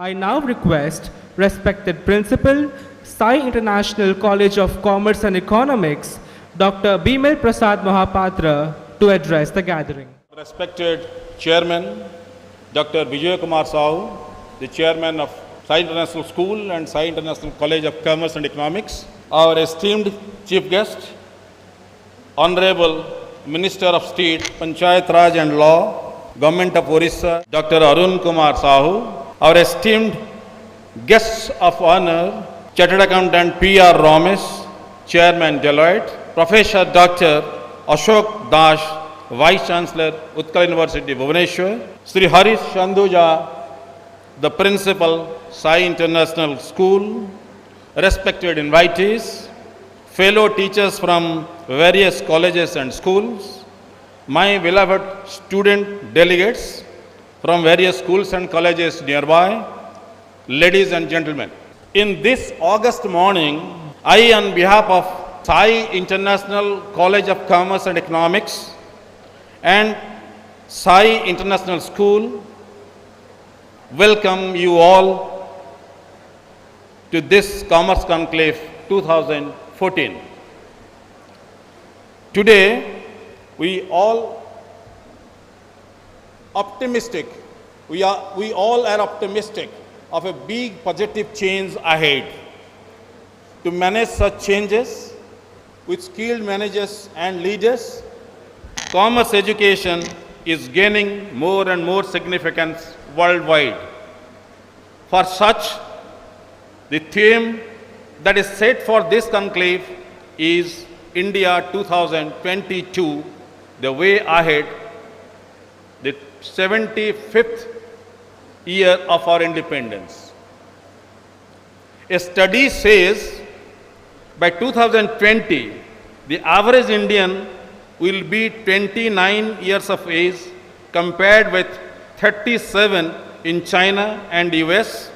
I now request respected Principal, Sai International College of Commerce and Economics, Dr. Bimal Prasad Mahapatra, to address the gathering. Respected Chairman, Dr. Vijay Kumar Sahu, the Chairman of Sai International School and Sai International College of Commerce and Economics, our esteemed Chief Guest, Honorable Minister of State, Panchayat Raj and Law, Government of Orissa, Dr. Arun Kumar Sahu, our esteemed guests of honor, Chartered Accountant P.R. Ramesh, Chairman Deloitte, Professor Dr. Ashok Dash, Vice Chancellor, Utkal University, Bhubaneswar, Sri Harish Chanduja, the Principal, Sai International School, respected invitees, fellow teachers from various colleges and schools, my beloved student delegates from various schools and colleges nearby, ladies and gentlemen. In this August morning, I, on behalf of Sai International College of Commerce and Economics and Sai International School, welcome you all to this Commerce Conclave 2014. Today, we all optimistic. We all are optimistic of a big positive change ahead. To manage such changes with skilled managers and leaders, commerce education is gaining more and more significance worldwide. For such, the theme that is set for this conclave is India 2022, the way ahead, the 75th year of our independence. A study says by 2020, the average Indian will be 29 years of age compared with 37 in China and US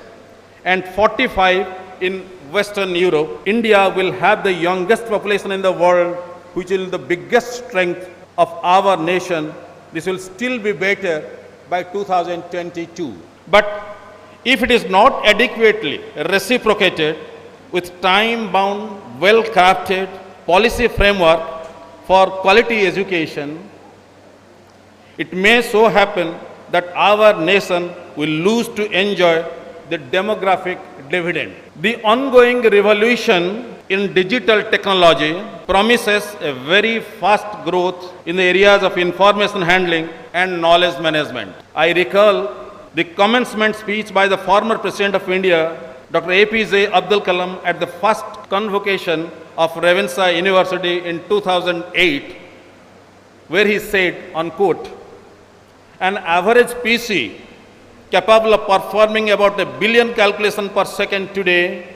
and 45 in Western Europe. India will have the youngest population in the world, which is the biggest strength of our nation. This will still be better by 2022. But if it is not adequately reciprocated with time-bound, well-crafted policy framework for quality education, it may so happen that our nation will lose to enjoy the demographic dividend. The ongoing revolution in digital technology promises a very fast growth in the areas of information handling and knowledge management. I recall the commencement speech by the former President of India, Dr. APJ Abdul Kalam, at the first convocation of Ravenshaw University in 2008, where he said, unquote, an average PC capable of performing about 1 billion calculations per second today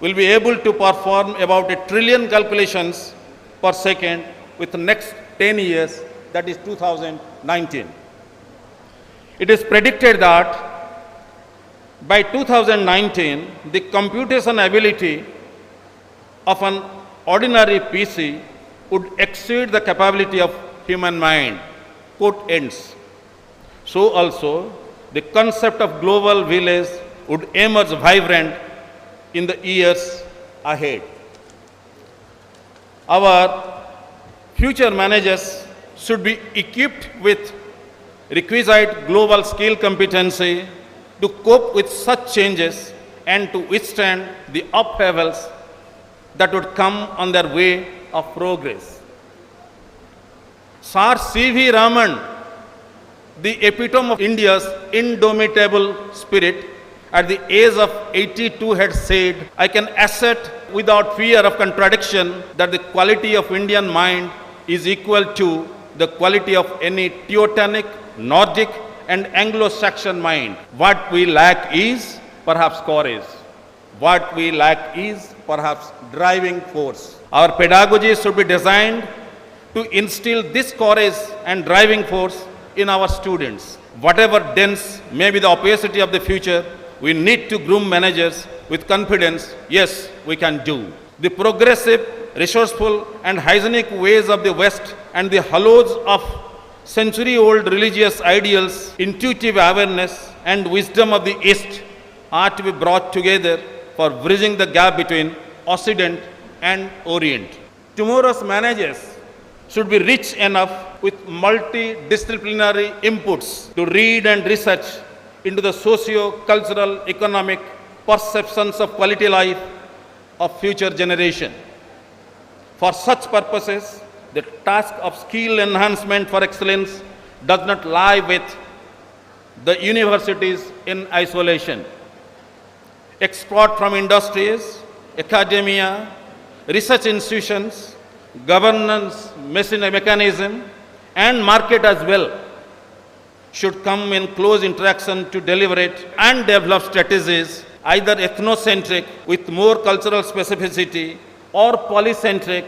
will be able to perform about 1 trillion calculations per second with the next 10 years, that is 2019. It is predicted that by 2019, the computation ability of an ordinary PC would exceed the capability of human mind, quote ends. So also, the concept of global village would emerge vibrant in the years ahead. Our future managers should be equipped with requisite global skill competency to cope with such changes and to withstand the upheavals that would come on their way of progress. Sir C.V. Raman, the epitome of India's indomitable spirit, at the age of 82 had said, I can assert without fear of contradiction that the quality of Indian mind is equal to the quality of any Teutonic, Nordic and Anglo-Saxon mind. What we lack is perhaps courage. What we lack is perhaps driving force. Our pedagogy should be designed to instill this courage and driving force in our students. Whatever dense may be the opacity of the future, we need to groom managers with confidence. Yes, we can do. The progressive, resourceful and hygienic ways of the West and the hollows of century-old religious ideals, intuitive awareness and wisdom of the East are to be brought together for bridging the gap between Occident and Orient. Tomorrow's managers should be rich enough with multidisciplinary inputs to read and research into the socio-cultural, economic perceptions of quality life of future generation. For such purposes, the task of skill enhancement for excellence does not lie with the universities in isolation. Export from industries, academia, research institutions, governance mechanism, and market as well should come in close interaction to deliberate and develop strategies either ethnocentric with more cultural specificity or polycentric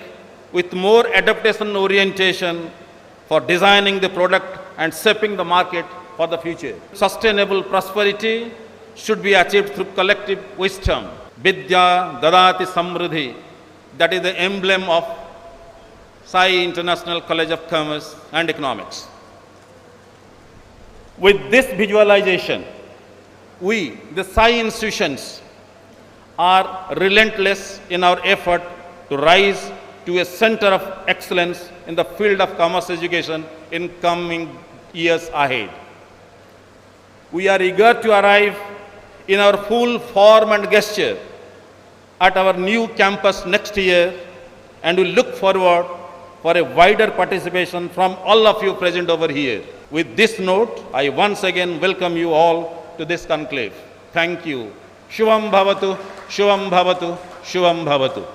with more adaptation orientation for designing the product and shaping the market for the future. Sustainable prosperity should be achieved through collective wisdom. Vidya Dadati Samruddhi, that is the emblem of Sai International College of Commerce and Economics. With this visualization, we, the Sai institutions, are relentless in our effort to rise to a center of excellence in the field of commerce education in coming years ahead. We are eager to arrive in our full form and gesture at our new campus next year, and we look forward for a wider participation from all of you present over here. With this note, I once again welcome you all to this conclave. Thank you. Shubham Bhavatu, Shubham Bhavatu, Shubham Bhavatu.